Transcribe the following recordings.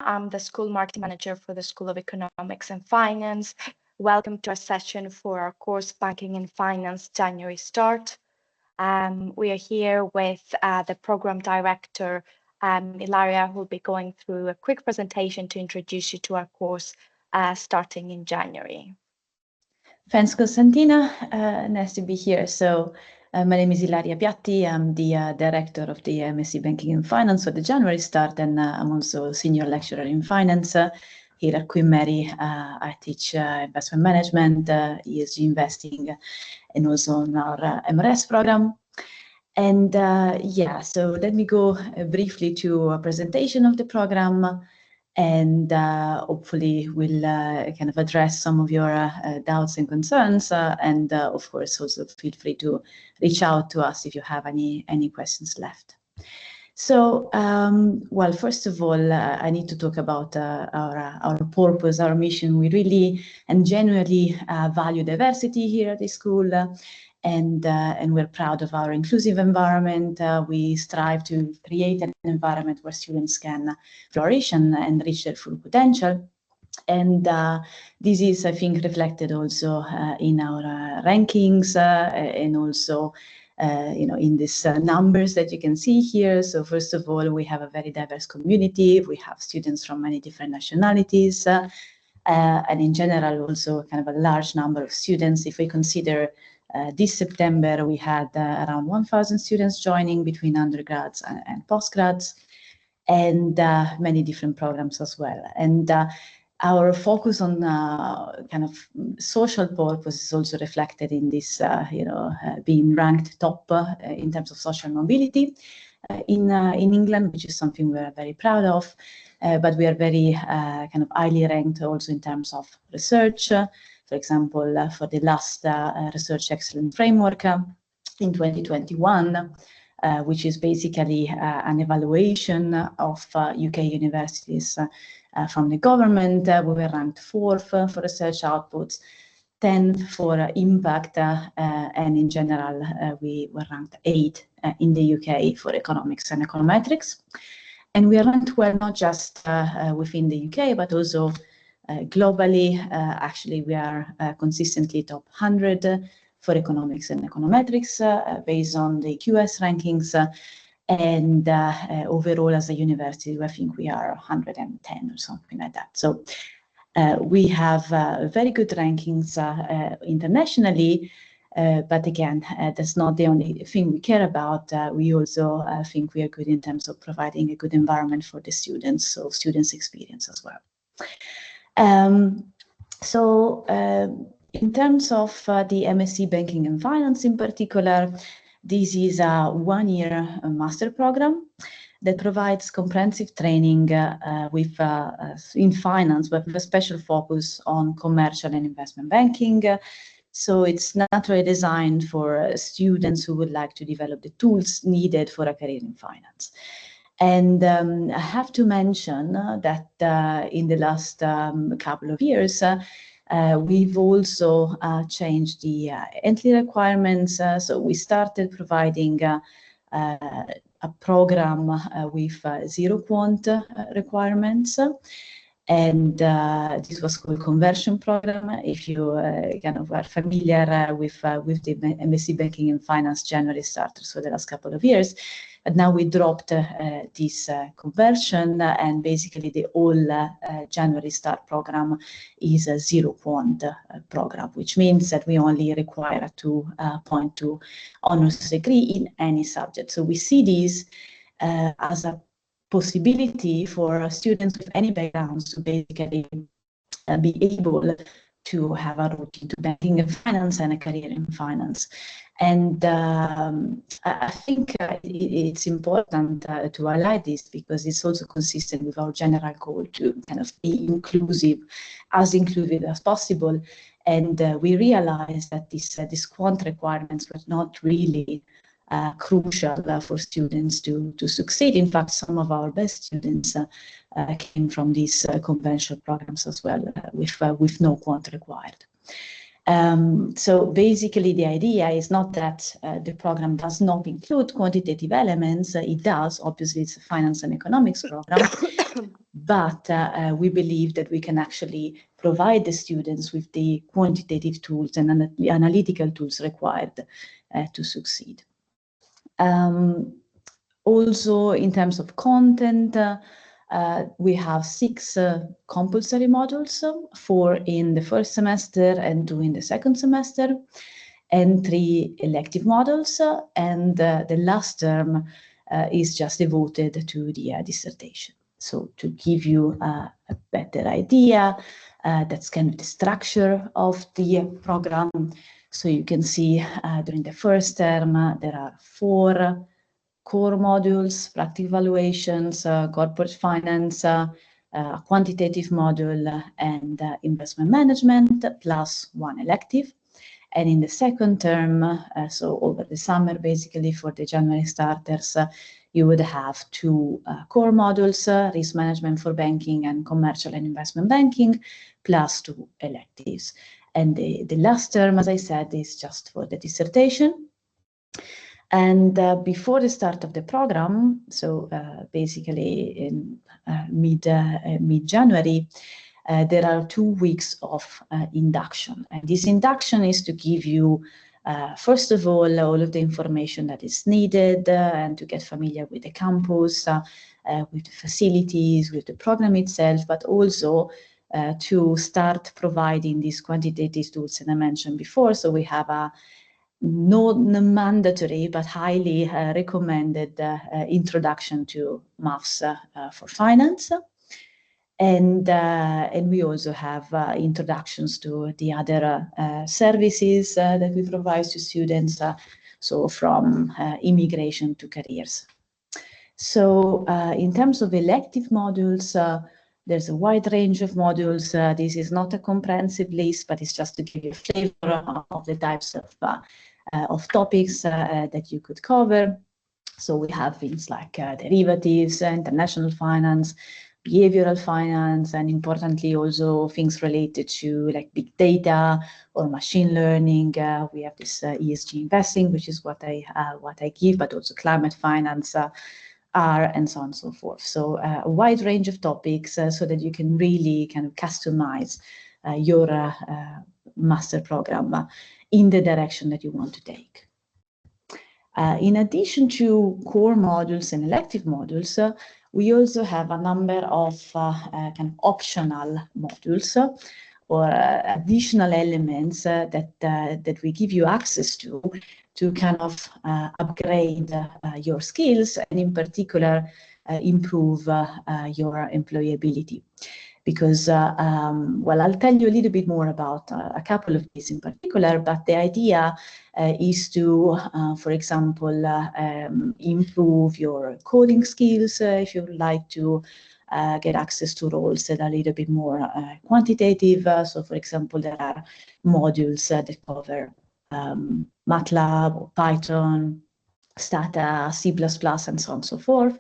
I'm the school marketing manager for the School of Economics and Finance. Welcome to our session for our course Banking and Finance January start. We are here with the program director, Ilaria, who will be going through a quick presentation to introduce you to our course starting in January. Thanks, Costantina. Nice to be here. So my name is Ilaria Piatti. I'm the director of the MSc Banking and Finance for the January start, and I'm also senior lecturer in finance here at Queen Mary. I teach investment management, ESG investing, and also on our MRS program. And so let me go briefly to a presentation of the program, and hopefully we'll kind of address some of your doubts and concerns, and of course also feel free to reach out to us if you have any questions left. So, well, first of all, I need to talk about our purpose, our mission. We really and genuinely value diversity here at the school. And we're proud of our inclusive environment. We strive to create an environment where students can flourish and reach their full potential. And this is, I think, reflected also in our rankings and also in these numbers that you can see here. So first of all, we have a very diverse community. We have students from many different nationalities. And in general, also kind of a large number of students. If we consider this September, we had around 1,000 students joining between undergrads and postgrads, and many different programs as well. And our focus on kind of social purpose is also reflected in this, being ranked top in terms of social mobility in England, which is something we're very proud of. But we are very kind of highly ranked also in terms of research. For example, for the last Research Excellence Framework in 2021, which is basically an evaluation of UK universities from the government, we were ranked 4th for research outputs, 10th for impact, and in general, we were ranked 8th in the UK for economics and econometrics. And we are ranked well, not just within the UK, but also globally. Actually, we are consistently top 100 for economics and econometrics based on the QS rankings. And overall, as a university, I think we are 110 or something like that. So we have very good rankings internationally. But again, that's not the only thing we care about. We also think we are good in terms of providing a good environment for the students, so students' experience as well. In terms of the MSc Banking and Finance in particular, this is a one-year master program that provides comprehensive training in finance, but with a special focus on commercial and investment banking. So it's naturally designed for students who would like to develop the tools needed for a career in finance. And I have to mention that in the last couple of years, we've also changed the entry requirements. So we started providing a program with zero quant requirements. And this was called conversion program. If you kind of are familiar with the MSc Banking and Finance January starters for the last couple of years, but now we dropped this conversion, and basically the whole January start program is a zero quant program, which means that we only require a 2.2 honors degree in any subject. So we see this as a possibility for students with any backgrounds to basically be able to have a route into banking and finance and a career in finance. And I think it's important to highlight this because it's also consistent with our general goal to kind of be inclusive as possible. And we realized that these quant requirements were not really crucial for students to succeed. In fact, some of our best students came from these conventional programs as well, with no quant required. So basically, the idea is not that the program does not include quantitative elements. It does. Obviously, it's a finance and economics program. But we believe that we can actually provide the students with the quantitative tools and analytical tools required to succeed. Also, in terms of content, we have 6 compulsory modules, 4 in the first semester and 2 in the second semester, and 3 elective modules, and the last term is just devoted to the dissertation. So to give you a better idea, that's kind of the structure of the program. So you can see during the first term, there are 4 core modules: practical evaluations, corporate finance, a quantitative module, and investment management, plus 1 elective. And in the second term, so over the summer, basically for the January starters, you would have 2 core modules, risk management for banking and commercial and investment banking, plus 2 electives. And the last term, as I said, is just for the dissertation. And before the start of the program, so basically in mid-January, there are 2 weeks of induction. And this induction is to give you, first of all of the information that is needed and to get familiar with the campus, with the facilities, with the program itself, but also to start providing these quantitative tools that I mentioned before. So we have a non-mandatory but highly recommended introduction to maths for finance. And we also have introductions to the other services that we provide to students, so from immigration to careers. So in terms of elective modules, there's a wide range of modules. This is not a comprehensive list, but it's just to give you a flavor of the types of topics that you could cover. So we have things like derivatives, international finance, behavioral finance, and importantly also things related to like big data or machine learning. We have this ESG investing, which is what I give, but also climate finance, and so on and so forth. So a wide range of topics so that you can really kind of customize your master program in the direction that you want to take. In addition to core modules and elective modules, we also have a number of kind of optional modules or additional elements that we give you access to kind of upgrade your skills and in particular improve your employability. Because, well, I'll tell you a little bit more about a couple of these in particular, but the idea is to, for example, improve your coding skills if you would like to get access to roles that are a little bit more quantitative. So, for example, there are modules that cover MATLAB or Python, Stata, C++, and so on and so forth.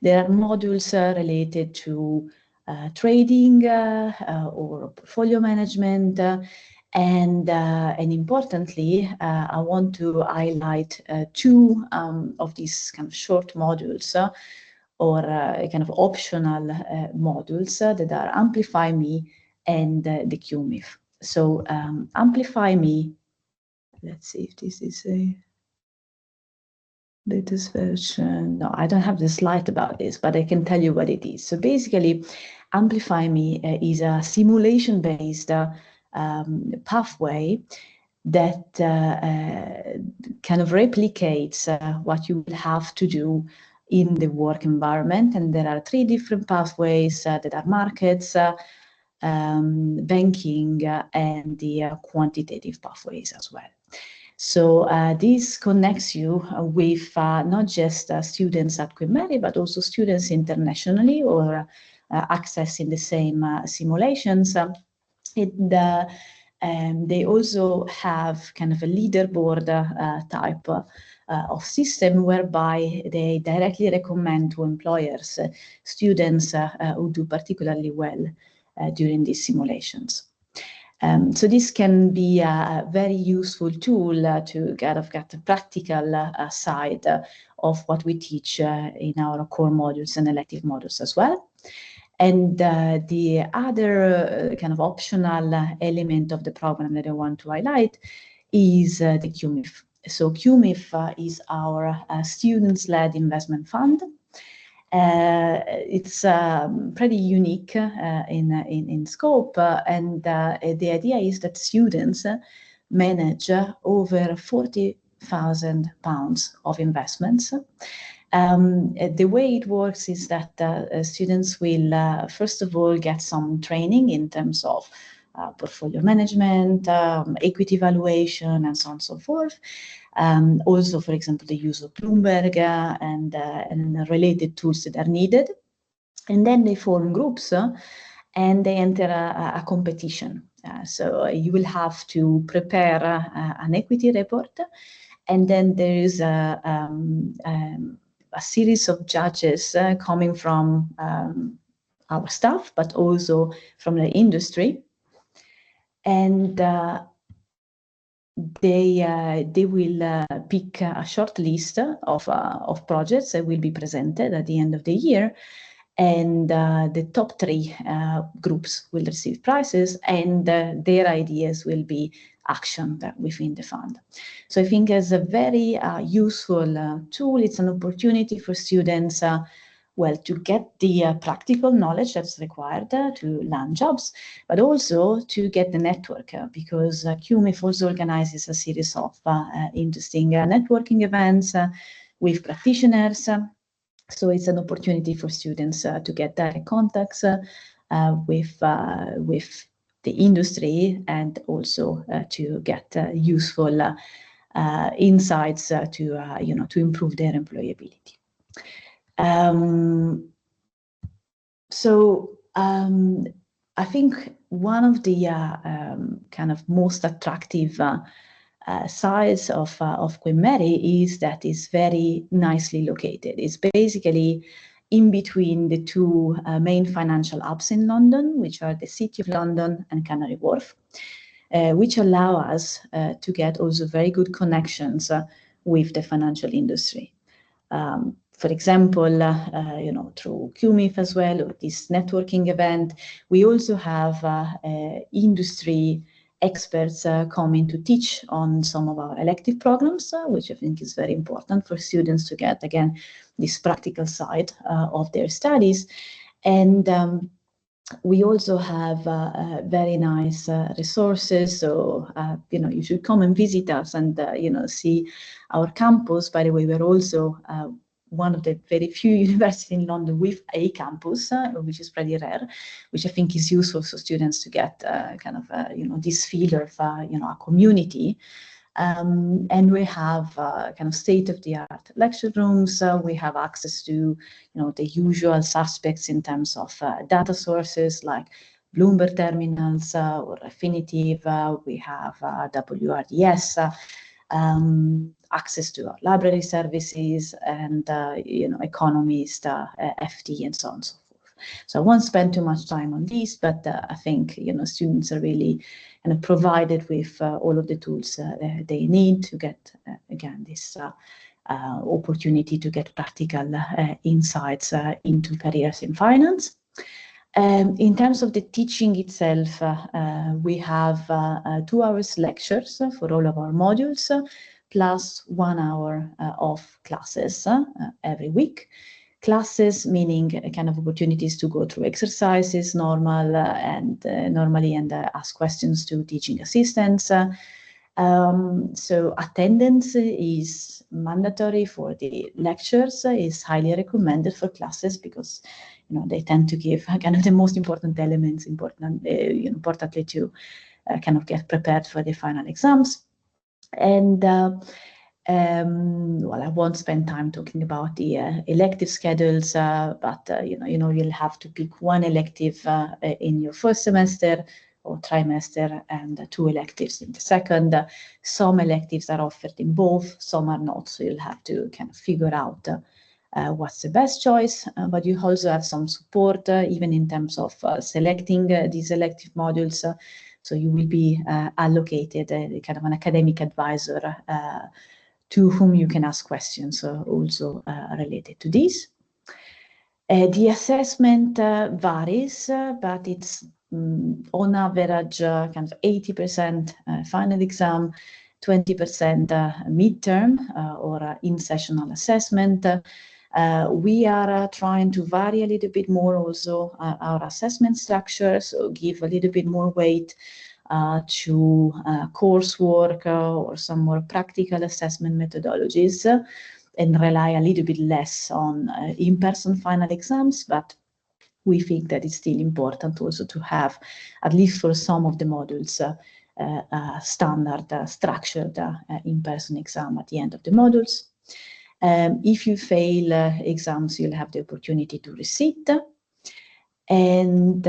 There are modules related to trading or portfolio management, and importantly, I want to highlight 2 of these kind of short modules or kind of optional modules that are Amplify Me and the QMIF. So Amplify Me, let's see if this is a latest version. No, I don't have the slide about this, but I can tell you what it is. So basically, Amplify Me is a simulation-based pathway that kind of replicates what you will have to do in the work environment. And there are 3 different pathways that are markets, banking, and the quantitative pathways as well. So this connects you with not just students at Queen Mary, but also students internationally or accessing the same simulations. They also have kind of a leaderboard type of system whereby they directly recommend to employers students who do particularly well during these simulations. So this can be a very useful tool to get the practical side of what we teach in our core modules and elective modules as well. And the other kind of optional element of the program that I want to highlight is the QMIF. So QMIF is our students-led investment fund. It's pretty unique in scope, and the idea is that students manage over £40,000 of investments. The way it works is that students will, first of all, get some training in terms of portfolio management, equity valuation, and so on and so forth. Also, for example, the use of Bloomberg and related tools that are needed. And then they form groups and they enter a competition. So you will have to prepare an equity report, and then there is a series of judges coming from our staff, but also from the industry. And they will pick a short list of projects that will be presented at the end of the year, and the top 3 groups will receive prizes, and their ideas will be actioned within the fund. So I think it's a very useful tool. It's an opportunity for students well, to get the practical knowledge that's required to land jobs, but also to get the network, because QMIF also organizes a series of interesting networking events with practitioners. So it's an opportunity for students to get direct contacts with the industry, and also to get useful insights to improve their employability. I think one of the kind of most attractive sides of Queen Mary is that it's very nicely located. It's basically in between the 2 main financial hubs in London, which are the City of London and Canary Wharf, which allow us to get also very good connections with the financial industry. For example, through QMIF as well, or this networking event, we also have industry experts coming to teach on some of our elective programs, which I think is very important for students to get, again, this practical side of their studies. And we also have very nice resources. So, you should come and visit us and, see our campus. By the way, we're also one of the very few universities in London with a campus, which is pretty rare, which I think is useful for students to get this feel of, a community. And we have kind of state-of-the-art lecture rooms. We have access to, the usual suspects in terms of data sources like Bloomberg terminals or Refinitiv. We have WRDS, access to our library services, and Economist, FT, and so on and so forth. So I won't spend too much time on these, but I think students are really kind of provided with all of the tools they need to get again this opportunity to get practical insights into careers in finance. In terms of the teaching itself, we have 2 hours lectures for all of our modules, plus 1 hour of classes every week. Classes meaning kind of opportunities to go through exercises normally and ask questions to teaching assistants. So attendance is mandatory for the lectures, is highly recommended for classes, because they tend to give kind of the most important elements importantly to kind of get prepared for the final exams. And well, I won't spend time talking about the elective schedules, but you'll have to pick 1 elective in your first semester or trimester, and 2 electives in the second. Some electives are offered in both, some are not, so you'll have to kind of figure out what's the best choice. But you also have some support, even in terms of selecting these elective modules. So you will be allocated a kind of an academic advisor to whom you can ask questions also related to this. The assessment varies, but it's on average kind of 80% final exam, 20% midterm or in-sessional assessment. We are trying to vary a little bit more also our assessment structure, so give a little bit more weight to coursework or some more practical assessment methodologies, and rely a little bit less on in-person final exams, but we think that it's still important also to have, at least for some of the modules, standard structured in-person exam at the end of the modules. If you fail exams, you'll have the opportunity to resit. And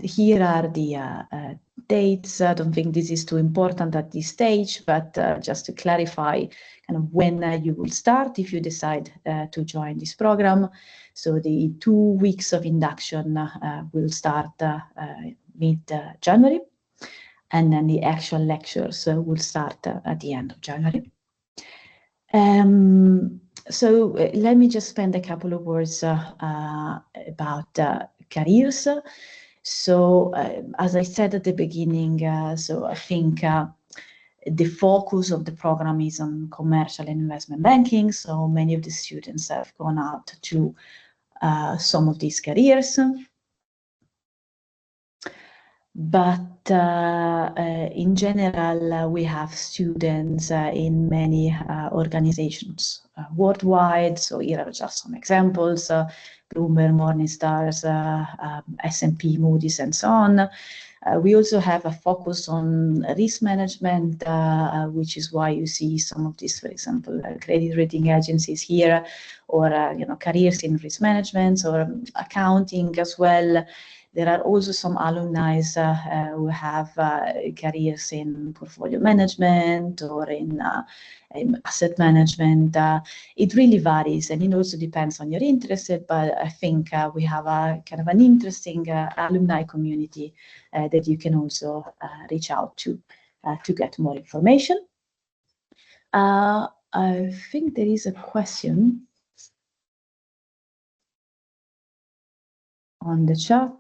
here are the dates. I don't think this is too important at this stage, but just to clarify kind of when you will start if you decide to join this program. So the 2 weeks of induction will start mid-January, and then the actual lectures will start at the end of January. So let me just spend a couple of words about careers. So as I said at the beginning, so I think the focus of the program is on commercial and investment banking. So many of the students have gone out to some of these careers. But in general, we have students in many organizations worldwide. So here are just some examples: Bloomberg, Morningstars, S&P, Moody's, and so on. We also have a focus on risk management, which is why you see some of these, for example, credit rating agencies here, or careers in risk management or accounting as well. There are also some alumni who have careers in portfolio management or in asset management. It really varies, and it also depends on your interest, but I think we have a kind of an interesting alumni community that you can also reach out to get more information. I think there is a question on the chat.